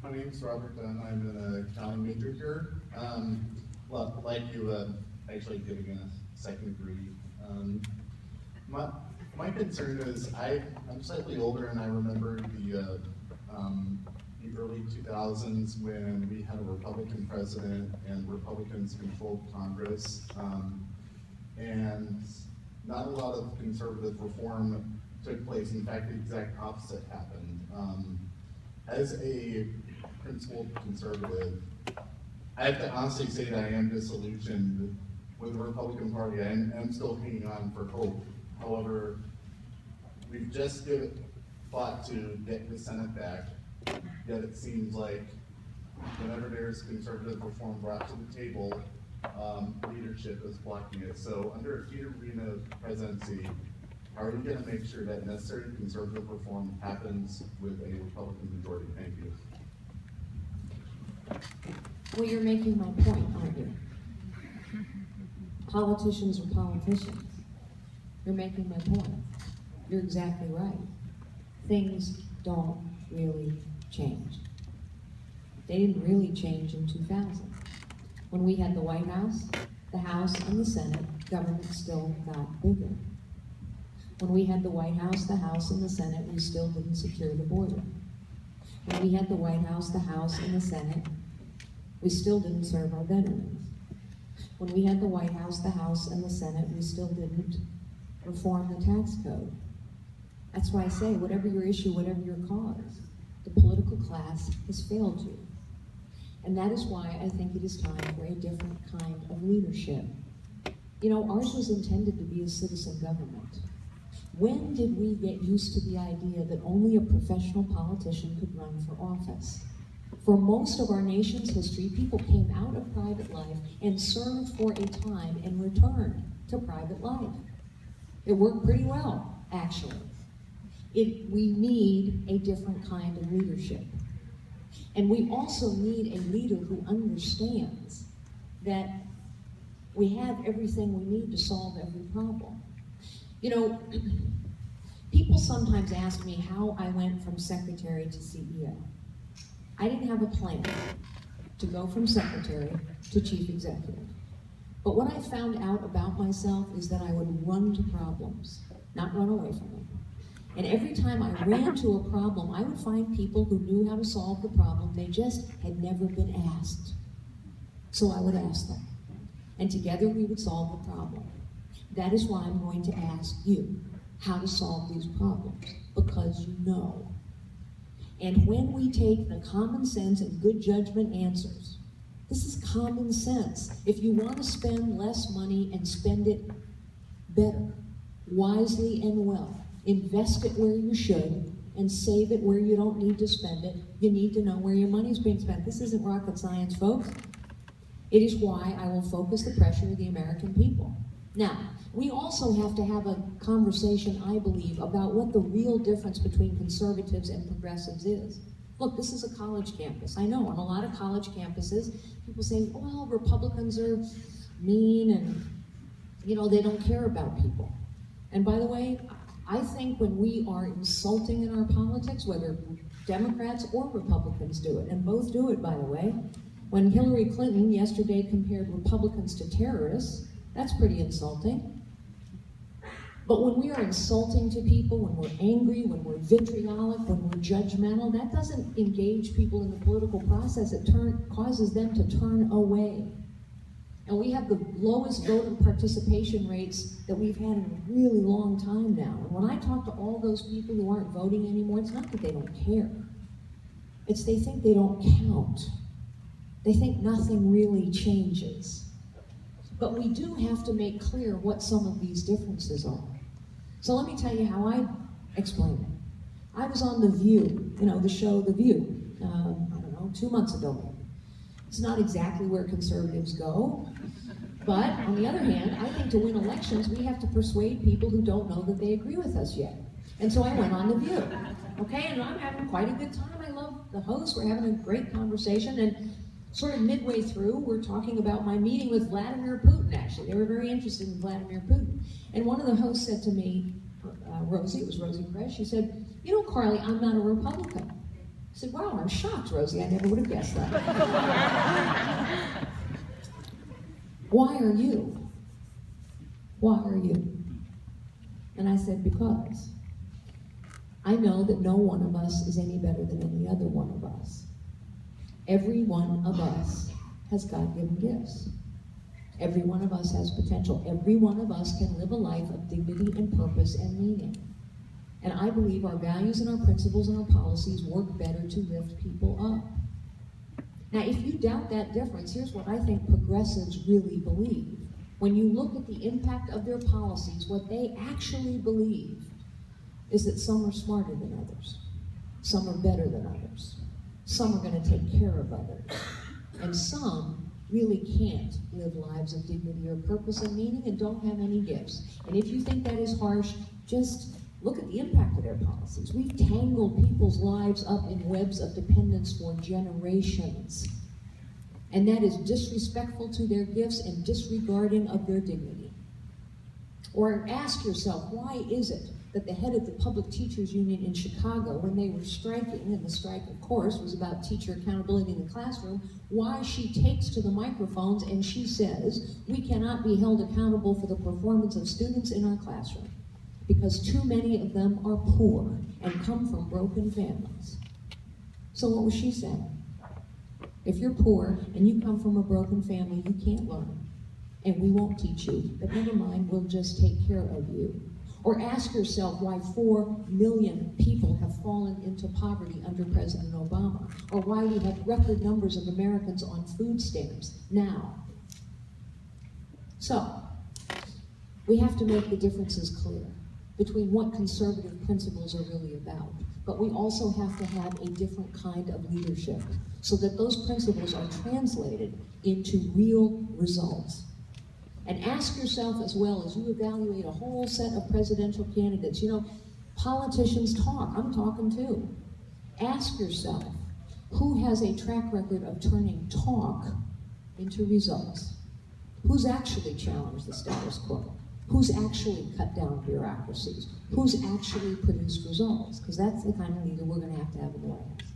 My name's Robert Dunn. I'm an accounting major here. Well, like you, actually getting a second degree. My concern is I'm slightly older, and I remember the early 2000s when we had a Republican president and Republicans controlled Congress, and not a lot of conservative reform took place. In fact, the exact opposite happened. As a principled conservative, I have to honestly say that I am disillusioned with the Republican Party. I am still hanging on for hope. However, we've just fought to get the Senate back, yet it seems like whenever there's conservative reform brought to the table, leadership is blocking it. So under a Fiorina presidency, how are you going to make sure that necessary conservative reform happens with a Republican majority? Thank you. Well, you're making my point, aren't you? Politicians are politicians. You're making my point. You're exactly right. Things don't really change. They didn't really change in 2000. When we had the White House, the House, and the Senate, government still got bigger. When we had the White House, the House, and the Senate, we still didn't secure the border. When we had the White House, the House, and the Senate, we still didn't serve our veterans. When we had the White House, the House, and the Senate, we still didn't reform the tax code. That's why I say, whatever your issue, whatever your cause, the political class has failed you. And that is why I think it is time for a different kind of leadership. You know, ours was intended to be a citizen government. When did we get used to the idea that only a professional politician could run for office? For most of our nation's history, people came out of private life and served for a time and returned to private life. It worked pretty well, actually. We need a different kind of leadership. And we also need a leader who understands that we have everything we need to solve every problem. You know, people sometimes ask me how I went from secretary to CEO. I didn't have a plan to go from secretary to chief executive. But what I found out about myself is that I would run to problems, not run away from them. And every time I ran to a problem, I would find people who knew how to solve the problem. They just had never been asked. So I would ask them. And together we would solve the problem. That is why I'm going to ask you how to solve these problems, because you know. And when we take the common sense and good judgment answers, this is common sense. If you want to spend less money and spend it better, wisely and well, invest it where you should and save it where you don't need to spend it, you need to know where your money is being spent. This isn't rocket science, folks. It is why I will focus the pressure of the American people. Now, we also have to have a conversation, I believe, about what the real difference between conservatives and progressives is. Look, this is a college campus. I know on a lot of college campuses, people say, well, Republicans are mean and, you know, they don't care about people. And by the way, I think when we are insulting in our politics, whether Democrats or Republicans do it, and both do it, by the way, when Hillary Clinton yesterday compared Republicans to terrorists, that's pretty insulting. But when we are insulting to people, when we're angry, when we're vitriolic, when we're judgmental, that doesn't engage people in the political process. It causes them to turn away. And we have the lowest voter participation rates that we've had in a really long time now. And when I talk to all those people who aren't voting anymore, it's not that they don't care. It's they think they don't count. They think nothing really changes. But we do have to make clear what some of these differences are. So let me tell you how I explain it. I was on The View, you know, the show The View, I don't know, 2 months ago. It's not exactly where conservatives go, but on the other hand, I think to win elections, we have to persuade people who don't know that they agree with us yet. And so I went on The View, okay? And I'm having quite a good time. I love the host. We're having a great conversation. And sort of midway through, we're talking about my meeting with Vladimir Putin, actually. They were very interested in Vladimir Putin. And one of the hosts said to me, Rosie, it was Rosie Press, she said, you know, Carly, I'm not a Republican. said, wow, I'm shocked, Rosie. I never would have guessed that. Why are you? Why are you? And I said, because I know that no one of us is any better than any other one of us. Every one of us has God-given gifts. Every one of us has potential. Every one of us can live a life of dignity and purpose and meaning. And I believe our values and our principles and our policies work better to lift people up. Now, if you doubt that difference, here's what I think progressives really believe. When you look at the impact of their policies, what they actually believe is that some are smarter than others. Some are better than others. Some are going to take care of others. And some really can't live lives of dignity or purpose and meaning and don't have any gifts. And if you think that is harsh, just look at the impact of their policies. We've tangled people's lives up in webs of dependence for generations. And that is disrespectful to their gifts and disregarding of their dignity. Or ask yourself, why is it that the head of the Public Teachers Union in Chicago, when they were striking, and the strike, of course, was about teacher accountability in the classroom, why she takes to the microphones and she says, we cannot be held accountable for the performance of students in our classroom because too many of them are poor and come from broken families. So what was she saying? If you're poor and you come from a broken family, you can't learn. And we won't teach you, but never mind, we'll just take care of you. Or ask yourself why 4 million people have fallen into poverty under President Obama, or why we have record numbers of Americans on food stamps now. So, we have to make the differences clear between what conservative principles are really about. But we also have to have a different kind of leadership so that those principles are translated into real results. And ask yourself as well as you evaluate a whole set of presidential candidates. You know, politicians talk. I'm talking too. Ask yourself, who has a track record of turning talk into results? Who's actually challenged the status quo? Who's actually cut down bureaucracies? Who's actually produced results? Because that's the kind of leader we're going to have in the White House.